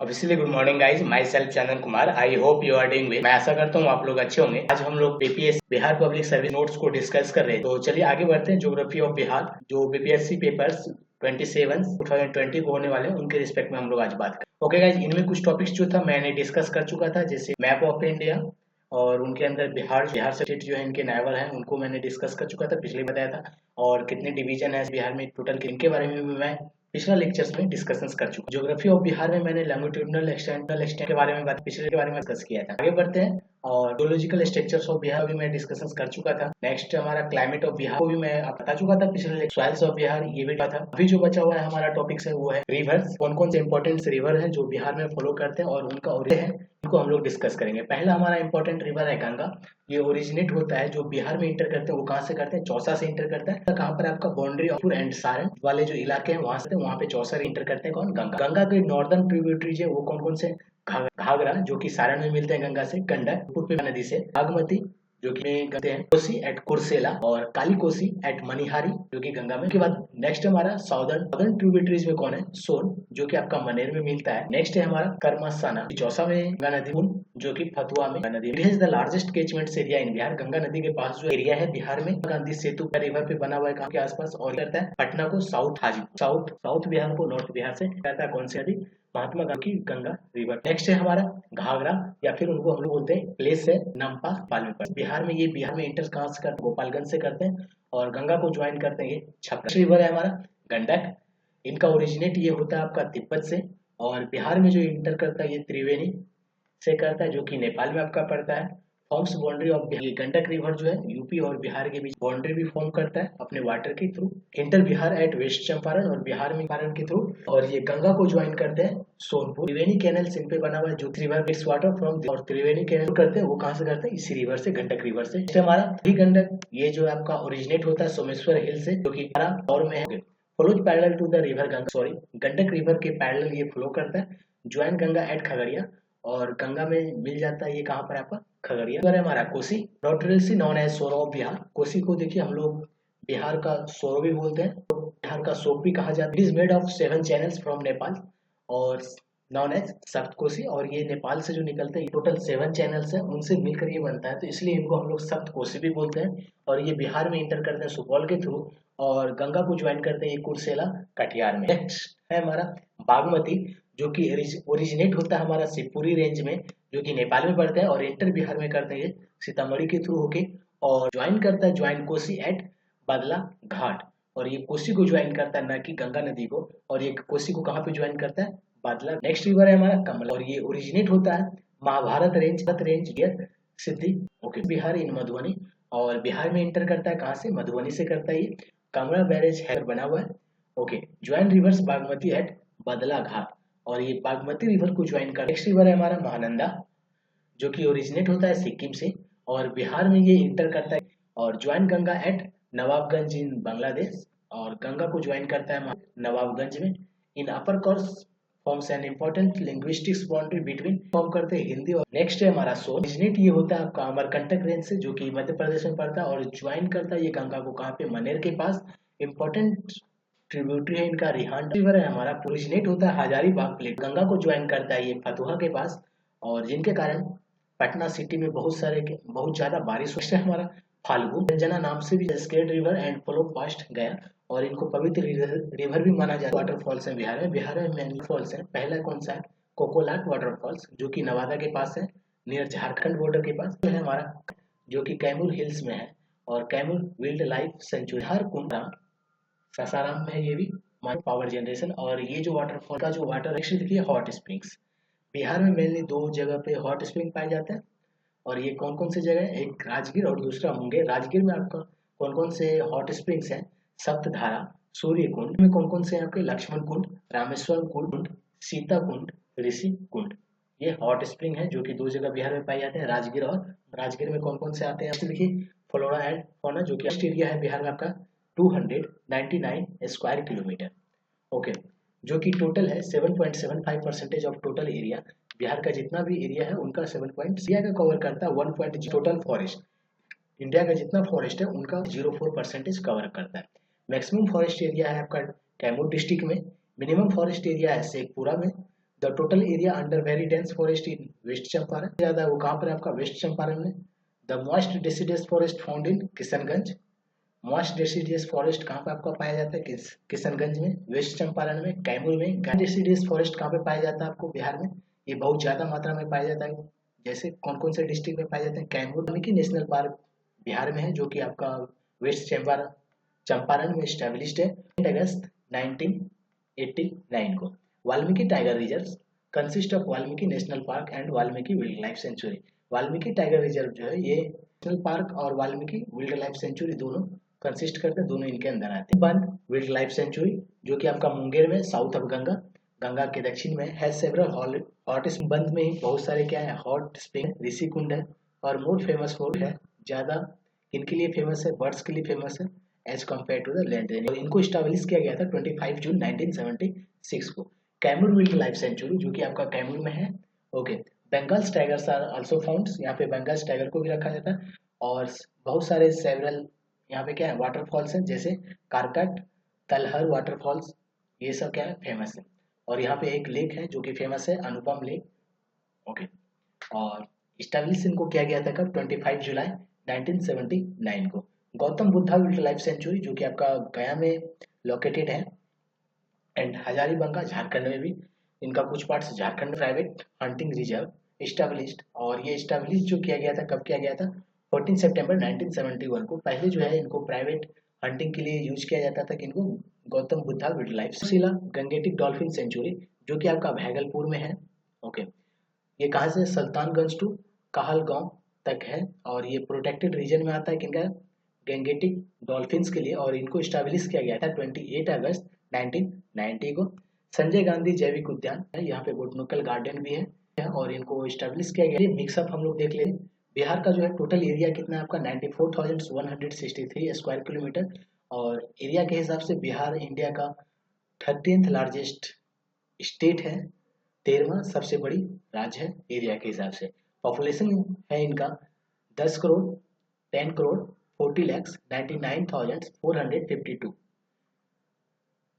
Obviously good morning guys, myself Chandan Kumar. I hope you are doing well. मैं आशा करता हूँ आप लोग अच्छे होंगे। आज हम लोग BPS Bihar public service notes को डिस्कस कर रहे हैं, तो चलिए आगे बढ़ते हैं। ज्योग्राफी ऑफ बिहार जो बीपीएससी पेपर्स 27 2020 को होने वाले हैं उनके रिस्पेक्ट में हम लोग आज बात करें। ओके गाइस, इनमें कुछ टॉपिक्स जो था मैंने डिस्कस कर चुका था, जैसे मैप ऑफ इंडिया और उनके अंदर बिहार बिहार स्टेट जो है इनके नायवर हैं उनको मैंने डिस्कस कर चुका था, पिछले बताया था। और कितने डिवीजन है बिहार में टोटल, इनके बारे में भी मैं पिछला लेक्चर्स में डिस्कशंस कर चुका। ज्योग्राफी ऑफ बिहार में मैंने लॉन्गिट्यूडिनल एक्सटेंट के बारे में बात पिछले के बारे में डिस्कस किया था। आगे बढ़ते हैं। और जियोलॉजिकल स्ट्रक्चर्स ऑफ बिहार भी मैं डिस्कशंस कर चुका था। नेक्स्ट हमारा क्लाइमेट ऑफ बिहार को भी मैं बता चुका था पिछले। सॉइल्स ऑफ बिहार ये भी था। अभी जो बचा हुआ है हमारा टॉपिक्स है वो है रिवर्स। कौन कौन से इंपॉर्टेंट रिवर है जो बिहार में फॉलो करते हैं और उनका ओरिजिन है, इनको हम लोग डिस्कस करेंगे। पहला हमारा इंपॉर्टेंट रिवर है गंगा। ये ओरिजिनेट होता है, जो बिहार में इंटर करते हैं वो कहाँ से करते हैं? चौसा से इंटर करता है। कहाँ पर आपका बाउंड्री ऑफ एंड सारण वाले जो इलाके हैं वहां पे चौसा इंटर करते हैं। कौन? गंगा। गंगा के नॉर्दर्न ट्रिब्यूटरीज है वो कौन कौन से? घाघरा जो कि सारण में मिलते हैं गंगा से, गंडक पूर्वी नदी से, बागमती जो कि कहते हैं कोसी एट कुर्सेला, और काली कोसी एट मनिहारी जो कि गंगा में। के बाद नेक्स्ट हमारा साउदर्न ट्रिब्यूटरीज में कौन है? सोन जो कि आपका मनेर में मिलता है। नेक्स्ट है हमारा कर्मसाना चौसा में गंगा नदी, जो कि फतुआ में गंगा नदी। It is the largest catchment area in Bihar. Ganga नदी के पास जो एरिया है बिहार में, गांधी सेतु रिवर पे बना हुआ है कहाँ के आसपास, और करता है पटना को साउथ हाजीपुर, साउथ बिहार को नॉर्थ बिहार से कहता है कौन सी नदी? महात्मा गांधी की गंगा रिवर। नेक्स्ट है हमारा घाघरा, या फिर उनको हम लोग बोलते हैं प्लेस है नमपा बालूपा। बिहार में इंटर कहाँ से करते हैं? गोपालगंज से करते हैं। और गंगा को ज्वाइन करते हैं ये छपरा। रिवर है हमारा गंडक। इनका ओरिजिनेट ये होता है आपका तिब्बत से। और बिहार में जो इंटर करता है ये त्रिवेणी से करता है, जो कि नेपाल में आपका पड़ता है। Forms boundary of Bihar. ये गंडक रिवर जो है यूपी और बिहार के बीच बाउंड्री भी फॉर्म करता है अपने वाटर के थ्रू। Enter Bihar at West Champaran, और बिहार में चंपारण के थ्रू। और ये गंगा को ज्वाइन करते हैं सोनपुर। त्रिवेणी कैनल इन पे बना हुआ है, जो रिवर गेट्स वाटर फ्रॉम, और त्रिवेणी कैनल करते हैं वो कहाँ से करते हैं? इसी रिवर से, गंडक रिवर से। हमारा गंडक ये जो आपका ओरिजिनेट होता है सोमेश्वर हिल से, जो कि और में है। Flows parallel to the river Ganga, sorry Gandak river के पैरेलल ये फ्लो करता है। ज्वाइन गंगा एट खगड़िया, और गंगा में मिल जाता है ये कहाँ पर आपका? खगड़िया। अगर हमारा कोसी नोटरेलसी नॉन एज सोरो ऑफ बिहार। कोसी को देखिए हम लोग बिहार का सोरो भी बोलते हैं, तो बिहार का सोप भी कहा जाता है। It is made of 7 channels from Nepal और नॉन एज सप्त कोसी। और ये नेपाल से जो निकलते हैं टोटल 7 चैनल्स हैं, उनसे मिलकर ये बनता है, तो इसलिए इनको हम लोग सप्त कोसी भी बोलते हैं। और ये बिहार में इंटर करते हैं सुपौल के थ्रू, और गंगा को ज्वाइन करते हैं ये कुर्सेला कटिहार में। नेक्स्ट है हमारा बागमती, जो कि ओरिजिनेट होता है हमारा शिवपुरी रेंज में, जो कि नेपाल में पड़ता है, और इंटर बिहार में करते हैं सीतामढ़ी के थ्रू होके। और ज्वाइन करता है ज्वाइन कोसी एट बदला घाट। और ये कोसी को ज्वाइन करता है, ना कि गंगा नदी को। और ये कोसी को कहाँ पे ज्वाइन करता है? बादला। नेक्स्ट रिवर है हमारा कमला, और ये ओरिजिनेट होता है महाभारत रेंज सिद्धि, ओके, बिहार इन मधुबनी। और बिहार में इंटर करता है कहाँ से? मधुबनी से करता है ये। कमला बैरेज है बना हुआ है, okay. Join rivers Bagmati at Badla Ghat, और ये बागमती रिवर को ज्वाइन कर। नेक्स्ट रिवर है हमारा महानंदा, जो कि ओरिजिनेट होता है सिक्किम से, और बिहार में ये इंटर करता है। और join Ganga at Nawabganj in Bangladesh, और गंगा को ज्वाइन करता है नवाबगंज में। In upper course forms an important linguistics boundary between, form करते हैं हिंदी। और नेक्स्ट है हमारा सोन। ओरिजिनेट ये होता है आपका अमरकंटक रेंज से, जो कि मध्य प्रदेश में पड़ता है, और ज्वाइन करता है ये गंगा को कहाँ पे? मनेर के पास। इंपॉर्टेंट ट्रिब्यूटरी है इनका रिहांड रिवर है हमारा। ओरिजिनेट होता है हजारीबाग प्लेट, गंगा को ज्वाइन करता है ये फतुहा के पास, और जिनके कारण पटना सिटी में बहुत ज्यादा बारिश होती है। हमारा फाल्गु रंजना नाम से भी scared river and flow past गया, और इनको पवित्र रिवर भी माना जाता है। वाटरफॉल्स है बिहार में मैनी फॉल्स है। पहला कौन सा है? कोकोलाट वाटरफॉल्स, जो कि नवादा के पास है, नियर झारखंड बॉर्डर के पास है हमारा, जो कि कैमूर हिल्स में है। और कैमूर वाइल्ड लाइफ सेंचुरी, हर कुंडा सासाराम में है ये भी, पावर जनरेशन। और ये जो वाटरफॉल का जो वाटर नेक्स्ट देखिए हॉट स्प्रिंग्स। बिहार में मेनली 2 जगह पे हॉट स्प्रिंग पाए जाते हैं, और ये कौन कौन से जगह है? एक राजगीर और दूसरा मुंगेर। राजगीर में आपका कौन कौन से हॉट स्प्रिंग्स हैं? सप्तधारा, सूर्य कुंड में कौन कौन से आपके? लक्ष्मण कुंड, रामेश्वर कुंड, सीता कुंड, ऋषि कुंड। ये हॉट स्प्रिंग है, जो कि 2 जगह बिहार में पाए जाते हैं, राजगीर। और राजगीर में कौन कौन से आते हैं? देखिए फ्लोरा एंड फौना, जो कि एरिया है बिहार में आपका 299 स्क्वायर किलोमीटर, ओके, जो कि टोटल है 7.75% ऑफ टोटल एरिया। बिहार का जितना भी एरिया है उनका 7 इंडिया का कवर करता है 1. टोटल फॉरेस्ट, इंडिया का जितना फॉरेस्ट है उनका 0.4% कवर करता है। मैक्सिमम फॉरेस्ट एरिया है आपका कैमूर डिस्ट्रिक्ट में, मिनिमम फॉरेस्ट एरिया है शेखपुरा में, the total area under very dense forest in West Champaran, ज्यादा वो कहाँ पर है आपका, वेस्ट चंपारण में। The moist deciduous forest found in Kishanganj, moist deciduous forest कहाँ पे आपका पाया जाता है, किशनगंज में, वेस्ट चंपारण में, कैमूर में। डेसिडियस फॉरेस्ट कहाँ पे पाया जाता है आपको, बिहार में, ये बहुत ज्यादा मात्रा में पाया जाता है। जैसे कौन कौन से डिस्ट्रिक्ट में पाए जाते हैं, कैमूर वाल्मीकि नेशनल पार्क बिहार में है, जो कि आपका वेस्ट चंपारण में स्टैब्लिश्ड है 8 अगस्त 1989 को। Valmiki tiger reserve consist of Valmiki national park and Valmiki wild life sanctuary. Valmiki tiger reserve जो है ये नेशनल पार्क और वाल्मीकि वाइल्ड लाइफ सेंचुरी दोनों कंसिस्ट करते हैं, दोनों इनके अंदर आते हैं। वन वाइल्ड लाइफ सेंचुरी जो कि आपका मुंगेर में, साउथ ऑफ गंगा, गंगा के दक्षिण में है। सेवरल हॉट बंद में ही बहुत सारे क्या है, हॉट स्प्रिंग, ऋषि कुंड है, और मोर फेमस फॉर है, ज्यादा इनके लिए फेमस है, बर्ड्स के लिए फेमस है as compared to the land range. और इनको स्टैब्लिश किया गया था 25 जून 1976 को। कैमूर वाइल्ड लाइफ सेंचुरी जो कि आपका कैमूर में है। Okay, Bengal tigers are also found, यहाँ पे बंगाल टाइगर को भी रखा जाता है। और बहुत सारे सेवरल यहाँ पे क्या है, वाटरफॉल्स है, जैसे कारकट, तलहर वाटरफॉल्स, ये सब क्या है, फेमस है। और यहाँ पे एक लेक है जो कि फेमस है, अनुपम लेक। ओके, और स्टैब्लिश इनको किया गया था कब, 25 जुलाई 1979 को। Gautam Buddha wild life sanctuary जो कि आपका गया में लोकेटेड है, एंड हजारीबंगा झारखंड में भी, इनका कुछ parts Jharkhand private hunting reserve established. और ये इस्टेब्लिश जो किया गया था, कब किया गया था, 14 सितंबर 1971 को। पहले जो है इनको प्राइवेट हंटिंग के लिए यूज किया जाता था, किनको, गौतम बुद्धा वाइल्ड लाइफ। शिला गंगेटिक डॉल्फिन सेंचुरी जो कि आपका भागलपुर में है। ओके, ये कहाँ से, सुल्तानगंज टू कहलगांव तक है, और ये प्रोटेक्टेड रीजन में आता है, किनका, गैंगेटिक डॉल्फिन्स के लिए। और इनको स्टैब्लिश किया गया था 28 अगस्त 1990 को। संजय गांधी जैविक उद्यान है, यहाँ पे बोटनिकल गार्डन भी है, और इनको स्टैब्लिश किया गया। मिक्सअप हम लोग देख ले, बिहार का जो है टोटल एरिया कितना है आपका, 94,163 स्क्वायर किलोमीटर। और एरिया के हिसाब से बिहार इंडिया का 13th लार्जेस्ट स्टेट है, 13वां सबसे बड़ी राज्य है एरिया के हिसाब से। पॉपुलेशन है इनका 10 करोड़ 10 करोड़ 40 लैक्स 99,452,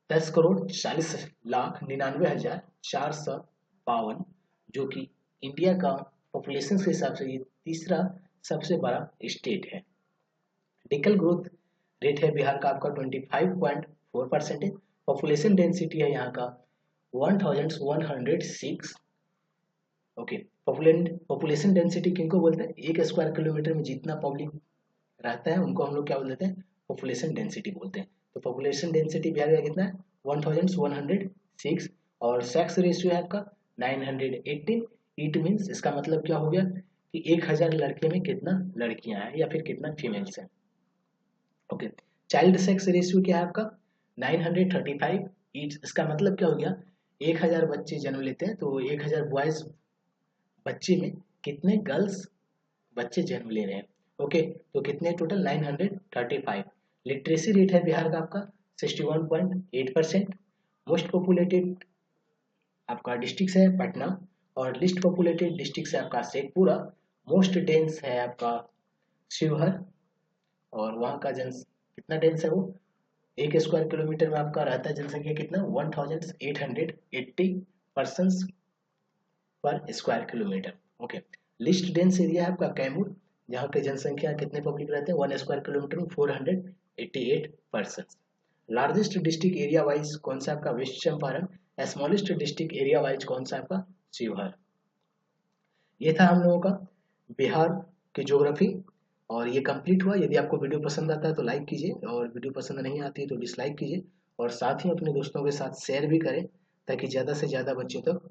10 करोड़ 40 लाख 99,452, जो कि इंडिया का पॉपुलेशन के हिसाब से ये तीसरा सबसे बड़ा स्टेट है। डिकल ग्रोथ रेट है बिहार का आपका 25.4%। पॉपुलेशन डेंसिटी है यहाँ का 1106। ओके, पॉपुलेशन डेंसिटी किनको बोलते हैं, एक स्क्वायर किलोमीटर में जितना पब्लिक रहता है उनको हम लोग क्या बोलते हैं, पॉपुलेशन डेंसिटी बोलते हैं। तो पॉपुलेशन डेंसिटी बिहार का कितना है, 1106। और सेक्स रेशियो है आपका 918। इट मीन्स, इसका मतलब क्या हो गया कि 1000 लड़के में कितना लड़कियां हैं या फिर कितना फीमेल्स हैं। ओके, चाइल्ड सेक्स रेशियो क्या है आपका 935। इसका मतलब क्या हो गया, 1000 बच्चे जन्म लेते हैं तो 1000 बॉयज बच्चे में कितने गर्ल्स बच्चे जन्म ले रहे हैं। ओके, तो कितने टोटल 935। लिटरेसी रेट है बिहार का आपका 61.8%। मोस्ट पॉपुलेटेड आपका डिस्ट्रिक्ट है पटना, और लिस्ट पॉपुलेटेड डिस्ट्रिक्ट है आपका शेखपुरा। मोस्ट डेंस है आपका शिवहर, और वहाँ का कितना डेंस है वो, एक स्क्वायर किलोमीटर में आपका रहता है जनसंख्या कितना, 1880 पर्सन्स पर square kilometre. Okay, list dense area है आपका कैमूर, जहाँ के जनसंख्या कितने पब्लिक रहते हैं, 1 स्क्वायर किलोमीटर में 488 person. Largest district area wise कौन सा आपका, West Champaran. Smallest district area wise कौन सा आपका, शिवहर। ये था हम लोगों का बिहार की ज्योग्राफी, और ये कंप्लीट हुआ। यदि आपको वीडियो पसंद आता है तो लाइक कीजिए, और वीडियो पसंद नहीं आती है तो डिसलाइक कीजिए, और साथ ही अपने दोस्तों के साथ शेयर भी करें ताकि ज़्यादा से ज़्यादा बच्चों तक